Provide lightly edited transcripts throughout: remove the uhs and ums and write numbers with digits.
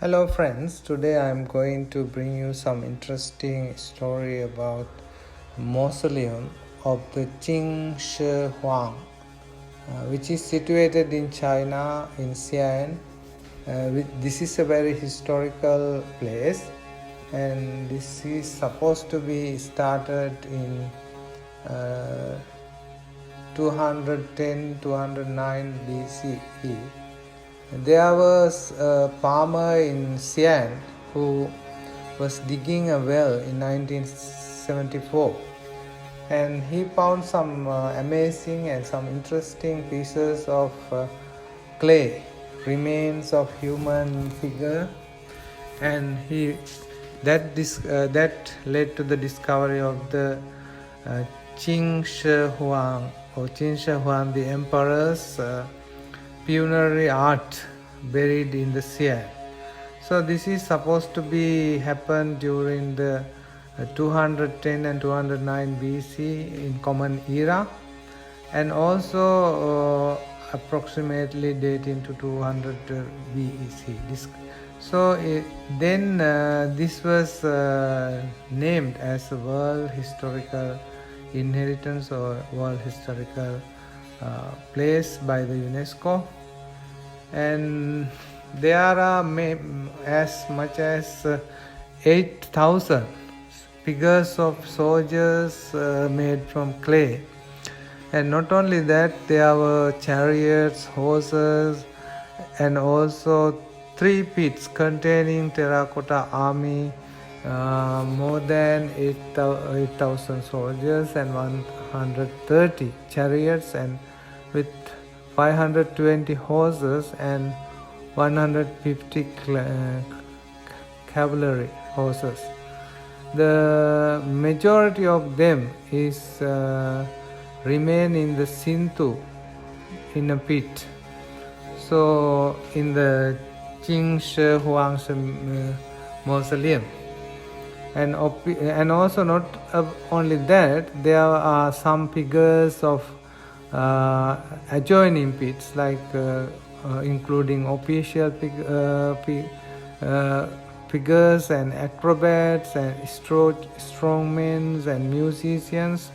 Hello friends, today I am going to bring you some interesting story about mausoleum of the Qin Shi Huang, which is situated in China in Xi'an. This is a very historical place, and this is supposed to be started in 210-209 BCE. There was a farmer in Xian who was digging a well in 1974, and he found some amazing and some interesting pieces of clay, remains of human figure, and that led to the discovery of the Qin Shi Huang, or Qin Shi Huang, the emperor's funerary art buried in the Xian. So this is supposed to be happened during the 210 and 209 BC in Common Era, and also approximately dating to 200 BEC. This was named as a World Historical Inheritance or World Historical place by the UNESCO, and there are as much as 8,000 figures of soldiers made from clay. And not only that, there were chariots, horses, and also 3 pits containing Terracotta Army, more than 8,000 soldiers, and 130 chariots, and with 520 horses and 150 cavalry horses. The majority of them is remain in the situ in a pit. So in the Qin Shi Huang mausoleum. And also not only that, there are some figures of adjoining pits, like including official figures and acrobats and strongmen and musicians.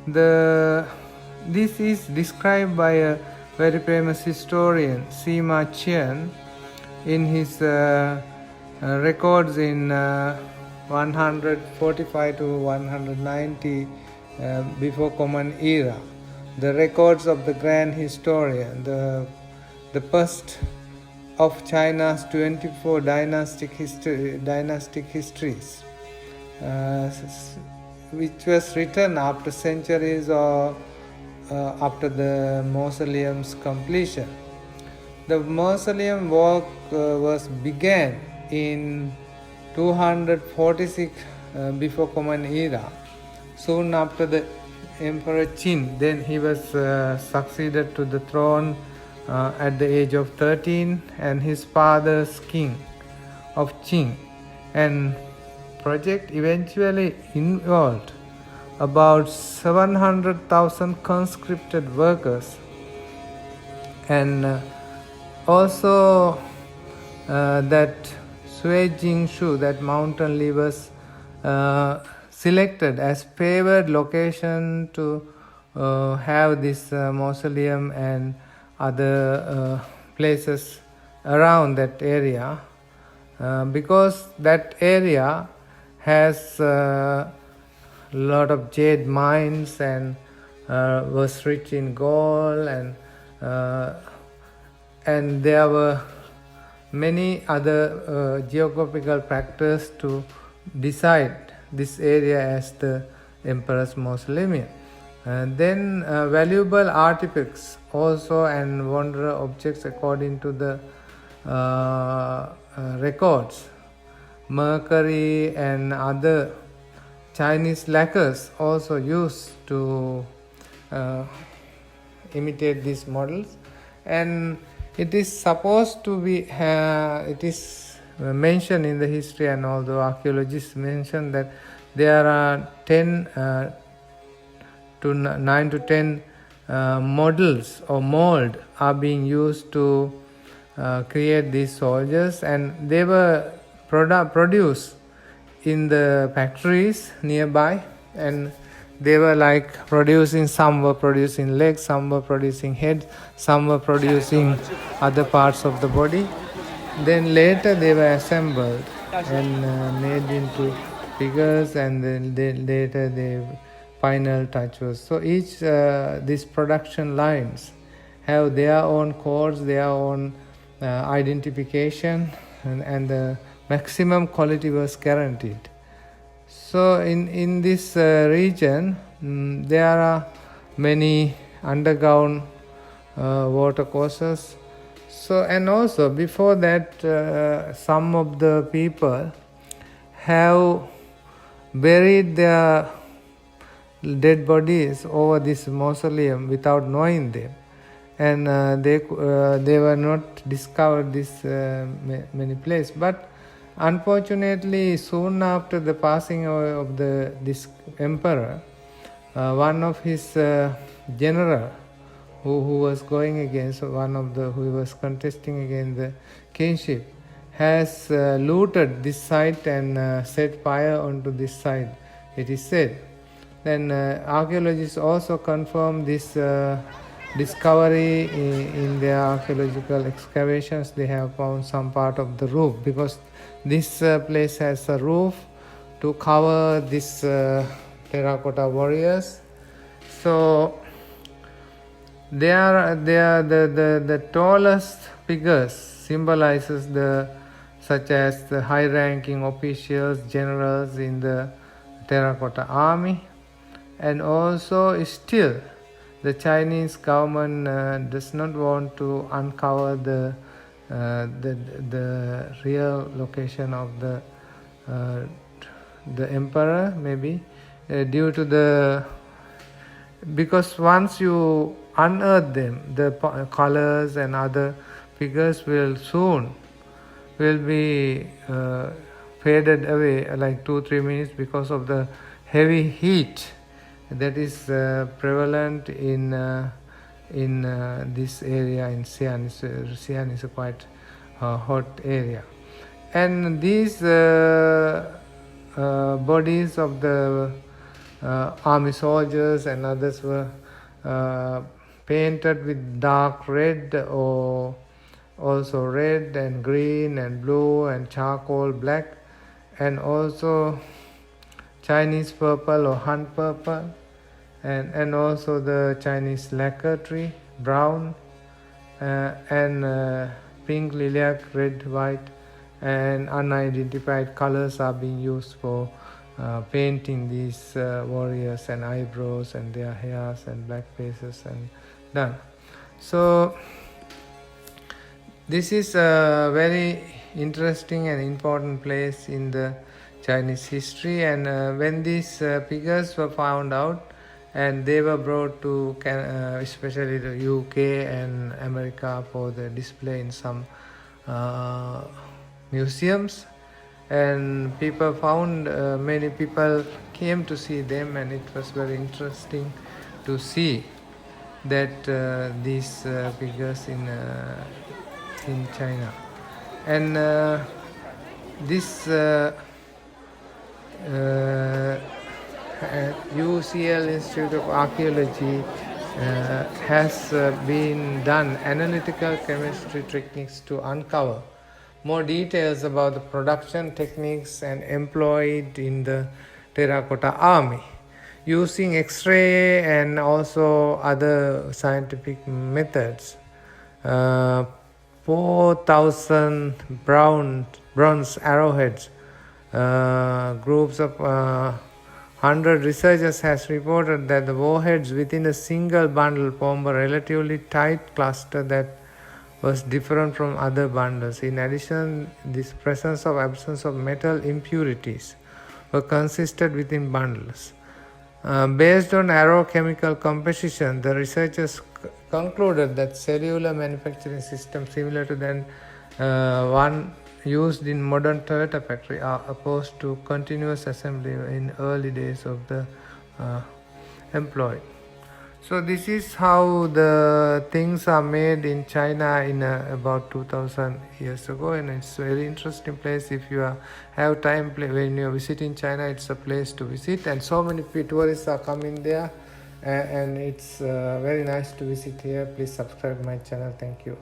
This is described by a very famous historian, Xian, in his records in 145 to 190 before Common Era. The records of the grand historian, the first of China's 24 dynastic histories, which was written after centuries or after the mausoleum's completion. The mausoleum work was began in 246 before Common Era, soon after the Emperor Qin. Then he was succeeded to the throne at the age of 13, and his father's king of Qin. And project eventually involved about 700,000 conscripted workers, and also that Sui Jingshu, that mountain was selected as favored location to have this mausoleum and other places around that area, because that area has a lot of jade mines and was rich in gold, and there were many other geographical factors to decide this area as the emperor's mausoleum. Then valuable artifacts also and wonder objects according to the records, mercury and other Chinese lacquers also used to imitate these models. And it is supposed to be, it is mentioned in the history, and although archaeologists mention that there are 9 to 10 models or mold are being used to create these soldiers, and they were produced in the factories nearby, and they were like producing, some were producing legs, some were producing head, some were producing other parts of the body. Then later they were assembled and made into figures, and then later the final touch was. So each these production lines have their own codes, their own identification, and the maximum quality was guaranteed. So in this region, there are many underground water courses. So, and also before that, some of the people have buried their dead bodies over this mausoleum without knowing them, and they were not discovered this many places. But unfortunately, soon after the passing away of this emperor, one of his general who was going against who was contesting against the kingship has looted this site and set fire onto this site, it is said. Then archaeologists also confirm this discovery in their archaeological excavations. They have found some part of the roof, because this place has a roof to cover this terracotta warriors. So they are the tallest figures symbolizes such as the high-ranking officials, generals in the Terracotta Army, and also still the Chinese government does not want to uncover the real location of the emperor, maybe due to because once you unearth them, the colors and other figures will be faded away like 2-3 minutes because of the heavy heat that is prevalent in this area in Xi'an. Xi'an is a quite hot area, and these bodies of the army soldiers and others were painted with dark red, or also red and green and blue and charcoal black, and also Chinese purple or Han purple, and also the Chinese lacquer tree brown, and pink, lilac, red, white, and unidentified colors are being used for painting these warriors, and eyebrows and their hairs and black faces and done. So this is a very interesting and important place in the Chinese history, and when these figures were found out and they were brought to especially the UK and America for the display in some museums, and people found many people came to see them, and it was very interesting to see that these figures in China, and this UCL Institute of Archaeology has been done analytical chemistry techniques to uncover more details about the production techniques and employed in the Terracotta Army. Using X-ray and also other scientific methods, 4,000 bronze arrowheads, groups of 100 researchers has reported that the warheads within a single bundle form a relatively tight cluster that was different from other bundles. In addition, this presence of absence of metal impurities were consistent within bundles. Based on arrow chemical composition, the researchers concluded that cellular manufacturing systems similar to that one used in modern Toyota factory are opposed to continuous assembly in early days of the employ. So this is how the things are made in China in about 2000 years ago, and it's a very interesting place. If you have time when you visit in China, it's a place to visit, and so many tourists are coming there, and it's very nice to visit here. Please subscribe my channel. Thank you.